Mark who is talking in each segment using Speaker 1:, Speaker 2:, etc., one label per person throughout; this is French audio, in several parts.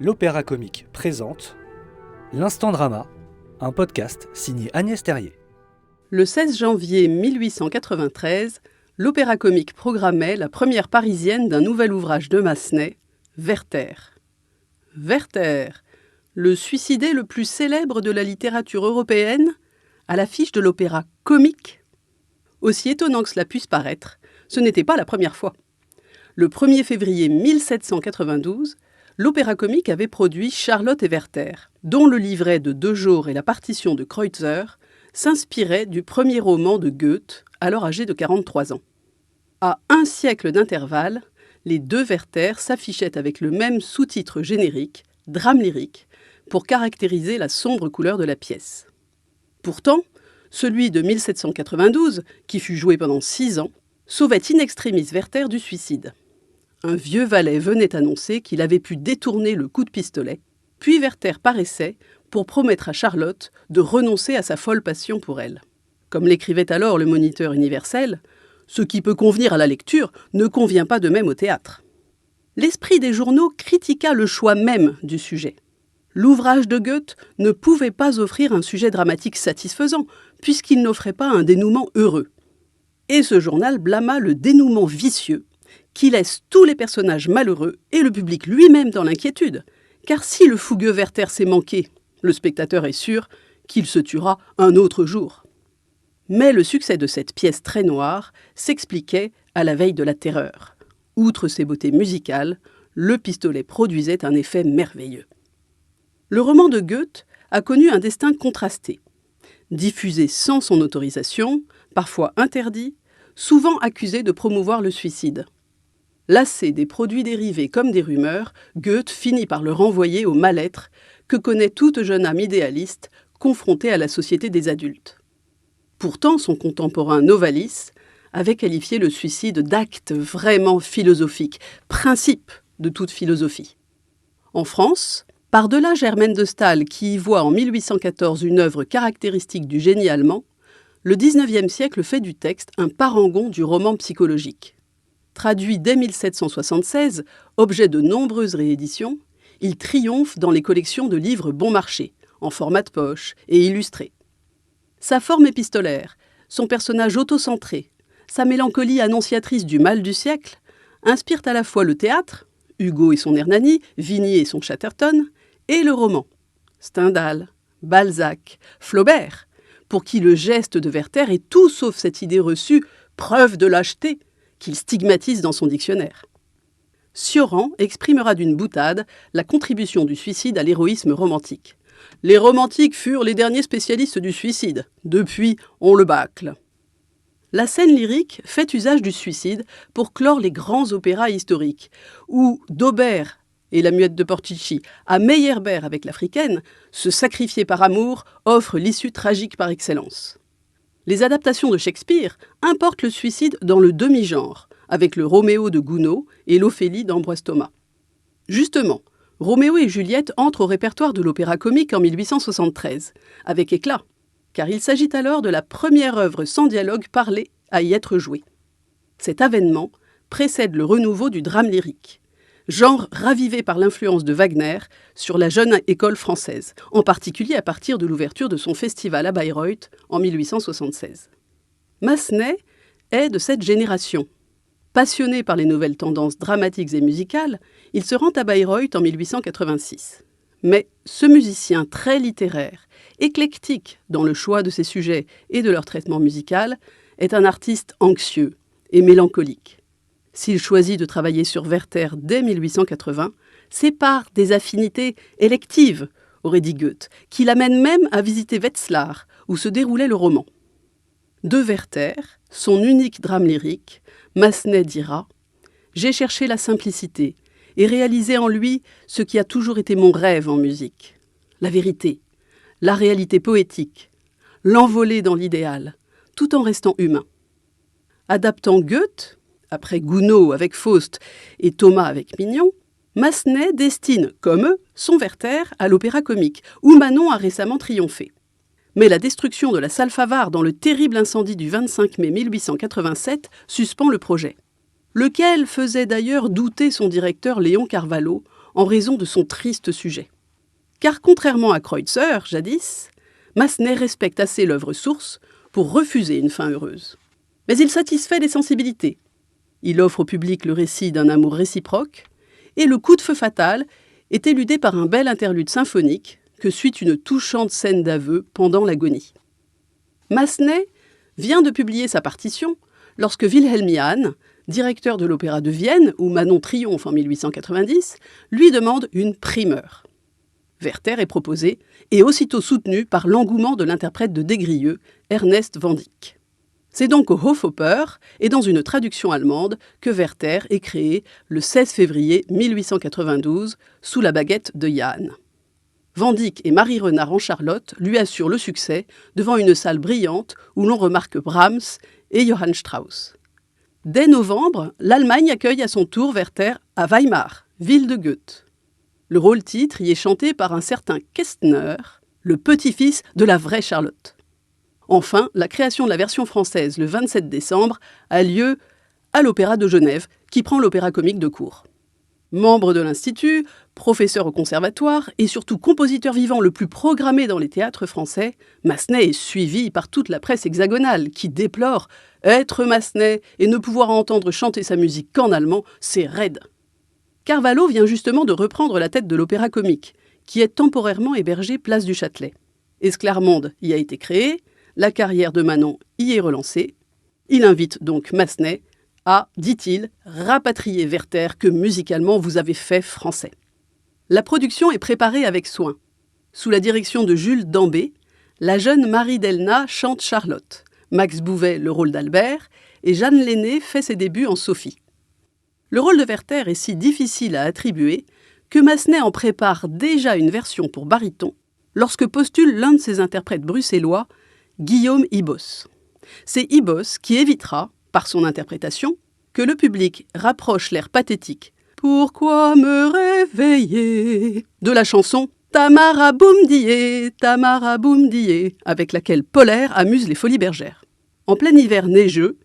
Speaker 1: l'Opéra Comique présente L'Instant Drama, un podcast signé Agnès Terrier.
Speaker 2: Le 16 janvier 1893, l'Opéra Comique programmait la première parisienne d'un nouvel ouvrage de Massenet, Werther. Werther, le suicidé le plus célèbre de la littérature européenne, à l'affiche de l'Opéra Comique. Aussi étonnant que cela puisse paraître, ce n'était pas la première fois. Le 1er février 1792, l'Opéra Comique avait produit Charlotte et Werther, dont le livret de De Joor et la partition de Kreutzer s'inspiraient du premier roman de Goethe, alors âgé de 43 ans. À un siècle d'intervalle, les deux Werther s'affichaient avec le même sous-titre générique, drame lyrique, pour caractériser la sombre couleur de la pièce. Pourtant, celui de 1792, qui fut joué pendant 6 ans, sauvait in extremis Werther du suicide. Un vieux valet venait annoncer qu'il avait pu détourner le coup de pistolet, puis Werther paraissait pour promettre à Charlotte de renoncer à sa folle passion pour elle. Comme l'écrivait alors le Moniteur universel, « Ce qui peut convenir à la lecture ne convient pas de même au théâtre ». L'esprit des journaux critiqua le choix même du sujet. L'ouvrage de Goethe ne pouvait pas offrir un sujet dramatique satisfaisant, puisqu'il n'offrait pas un dénouement heureux. Et ce journal blâma le dénouement vicieux, qui laisse tous les personnages malheureux et le public lui-même dans l'inquiétude. Car si le fougueux Werther s'est manqué, le spectateur est sûr qu'il se tuera un autre jour. Mais le succès de cette pièce très noire s'expliquait à la veille de la terreur. Outre ses beautés musicales, le pistolet produisait un effet merveilleux. Le roman de Goethe a connu un destin contrasté. Diffusé sans son autorisation, parfois interdit, souvent accusé de promouvoir le suicide. Lassé des produits dérivés comme des rumeurs, Goethe finit par le renvoyer au mal-être que connaît toute jeune âme idéaliste confrontée à la société des adultes. Pourtant, son contemporain Novalis avait qualifié le suicide d'acte vraiment philosophique, principe de toute philosophie. En France, par-delà Germaine de Staël qui y voit en 1814 une œuvre caractéristique du génie allemand, le XIXe siècle fait du texte un parangon du roman psychologique. Traduit dès 1776, objet de nombreuses rééditions, il triomphe dans les collections de livres bon marché, en format de poche et illustrés. Sa forme épistolaire, son personnage autocentré, sa mélancolie annonciatrice du mal du siècle, inspirent à la fois le théâtre, Hugo et son Hernani, Vigny et son Chatterton, et le roman, Stendhal, Balzac, Flaubert, pour qui le geste de Werther est tout sauf cette idée reçue, preuve de lâcheté, qu'il stigmatise dans son dictionnaire. Sioran exprimera d'une boutade la contribution du suicide à l'héroïsme romantique. Les romantiques furent les derniers spécialistes du suicide. Depuis, on le bâcle. La scène lyrique fait usage du suicide pour clore les grands opéras historiques, où d'Aubert et la Muette de Portici à Meyerbeer avec l'Africaine, se sacrifier par amour offre l'issue tragique par excellence. Les adaptations de Shakespeare importent le suicide dans le demi-genre, avec le Roméo de Gounod et l'Ophélie d'Ambroise Thomas. Justement, Roméo et Juliette entrent au répertoire de l'Opéra Comique en 1873, avec éclat, car il s'agit alors de la première œuvre sans dialogue parlé à y être jouée. Cet avènement précède le renouveau du drame lyrique, genre ravivé par l'influence de Wagner sur la jeune école française, en particulier à partir de l'ouverture de son festival à Bayreuth en 1876. Massenet est de cette génération. Passionné par les nouvelles tendances dramatiques et musicales, il se rend à Bayreuth en 1886. Mais ce musicien très littéraire, éclectique dans le choix de ses sujets et de leur traitement musical, est un artiste anxieux et mélancolique. S'il choisit de travailler sur Werther dès 1880, c'est par des affinités électives, aurait dit Goethe, qui l'amène même à visiter Wetzlar, où se déroulait le roman. De Werther, son unique drame lyrique, Massenet dira « J'ai cherché la simplicité et réalisé en lui ce qui a toujours été mon rêve en musique. La vérité, la réalité poétique, l'envolée dans l'idéal, tout en restant humain. » Adaptant Goethe, après Gounod avec Faust et Thomas avec Mignon, Massenet destine, comme eux, son Werther à l'Opéra Comique, où Manon a récemment triomphé. Mais la destruction de la salle Favart dans le terrible incendie du 25 mai 1887 suspend le projet, lequel faisait d'ailleurs douter son directeur Léon Carvalho en raison de son triste sujet. Car contrairement à Kreutzer, jadis, Massenet respecte assez l'œuvre source pour refuser une fin heureuse. Mais il satisfait les sensibilités. Il offre au public le récit d'un amour réciproque, et le coup de feu fatal est éludé par un bel interlude symphonique que suit une touchante scène d'aveu pendant l'agonie. Massenet vient de publier sa partition lorsque Wilhelm Jahn, directeur de l'Opéra de Vienne, où Manon triomphe en 1890, lui demande une primeur. Werther est proposé et aussitôt soutenu par l'engouement de l'interprète de Des-Grieux, Ernest van Dyck. C'est donc au Hofoper et dans une traduction allemande que Werther est créé le 16 février 1892 sous la baguette de Jahn. Van Dyck et Marie Renard en Charlotte lui assurent le succès devant une salle brillante où l'on remarque Brahms et Johann Strauss. Dès novembre, l'Allemagne accueille à son tour Werther à Weimar, ville de Goethe. Le rôle-titre y est chanté par un certain Kästner, le petit-fils de la vraie Charlotte. Enfin, la création de la version française le 27 décembre a lieu à l'Opéra de Genève, qui prend l'Opéra Comique de court. Membre de l'Institut, professeur au conservatoire et surtout compositeur vivant le plus programmé dans les théâtres français, Massenet est suivi par toute la presse hexagonale qui déplore être Massenet et ne pouvoir entendre chanter sa musique qu'en allemand, c'est raide. Carvalho vient justement de reprendre la tête de l'Opéra Comique, qui est temporairement hébergé place du Châtelet. Esclarmonde y a été créé, la carrière de Manon y est relancée. Il invite donc Massenet à, dit-il, rapatrier Werther que musicalement vous avez fait français. La production est préparée avec soin. Sous la direction de Jules Dambé, la jeune Marie Delna chante Charlotte, Max Bouvet le rôle d'Albert et Jeanne Lenné fait ses débuts en Sophie. Le rôle de Werther est si difficile à attribuer que Massenet en prépare déjà une version pour baryton lorsque postule l'un de ses interprètes bruxellois, Guillaume Ibos. C'est Ibos qui évitera, par son interprétation, que le public rapproche l'air pathétique « Pourquoi me réveiller ?» de la chanson « Tamara boum dié » avec laquelle Polaire amuse les Folies Bergères. En plein hiver neigeux,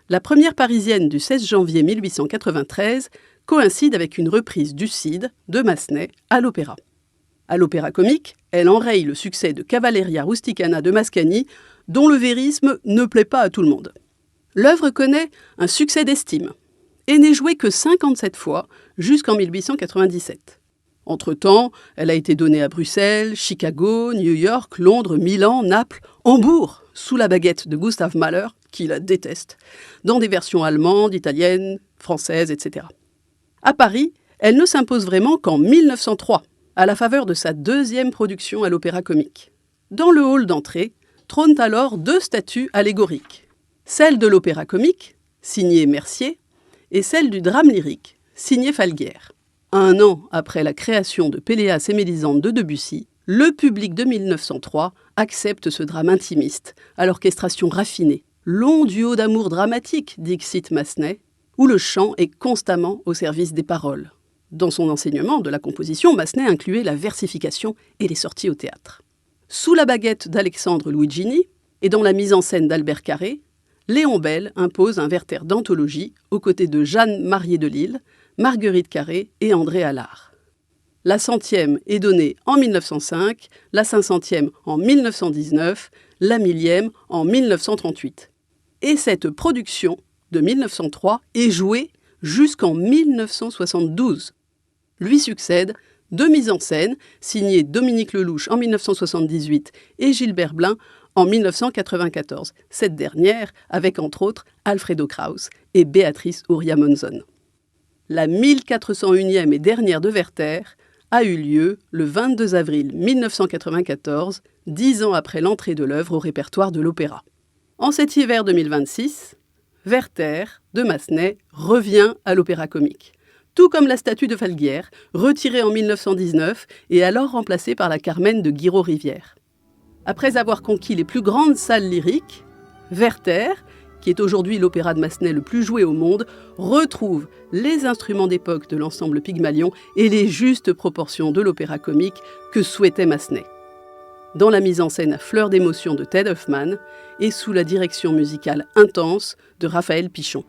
Speaker 2: la première parisienne du 16 janvier 1893 coïncide avec une reprise du Cid de Massenet à l'opéra. À l'Opéra Comique, elle enraye le succès de Cavalleria Rusticana de Mascagni, dont le vérisme ne plaît pas à tout le monde. L'œuvre connaît un succès d'estime et n'est jouée que 57 fois jusqu'en 1897. Entre-temps, elle a été donnée à Bruxelles, Chicago, New York, Londres, Milan, Naples, Hambourg, sous la baguette de Gustav Mahler, qui la déteste, dans des versions allemandes, italiennes, françaises, etc. À Paris, elle ne s'impose vraiment qu'en 1903, à la faveur de sa deuxième production à l'Opéra Comique. Dans le hall d'entrée, trônent alors deux statues allégoriques. Celle de l'Opéra Comique, signée Mercier, et celle du drame lyrique, signée Falguière. 1 an après la création de Péléas et Mélisande de Debussy, le public de 1903 accepte ce drame intimiste, à l'orchestration raffinée. Long duo d'amour dramatique, dixit Massenet, où le chant est constamment au service des paroles. Dans son enseignement de la composition, Massenet incluait la versification et les sorties au théâtre. Sous la baguette d'Alexandre Luigini et dans la mise en scène d'Albert Carré, Léon Bell impose un Werther d'anthologie aux côtés de Jeanne Marié de Lille, Marguerite Carré et André Allard. La 100e est donnée en 1905, la 500e en 1919, la 1000e en 1938. Et cette production de 1903 est jouée jusqu'en 1972. Lui succèdent 2 mises en scène, signées Dominique Lelouch en 1978 et Gilbert Blin en 1994, cette dernière avec entre autres Alfredo Kraus et Béatrice Uria-Monzon. La 1401e et dernière de Werther a eu lieu le 22 avril 1994, 10 ans après l'entrée de l'œuvre au répertoire de l'opéra. En cet hiver 2026, Werther de Massenet revient à l'Opéra Comique, tout comme la statue de Falguière, retirée en 1919 et alors remplacée par la Carmen de Guiraud-Rivière. Après avoir conquis les plus grandes salles lyriques, Werther, qui est aujourd'hui l'opéra de Massenet le plus joué au monde, retrouve les instruments d'époque de l'ensemble Pygmalion et les justes proportions de l'opéra comique que souhaitait Massenet. Dans la mise en scène à fleur d'émotion de Ted Hoffman et sous la direction musicale intense de Raphaël Pichon.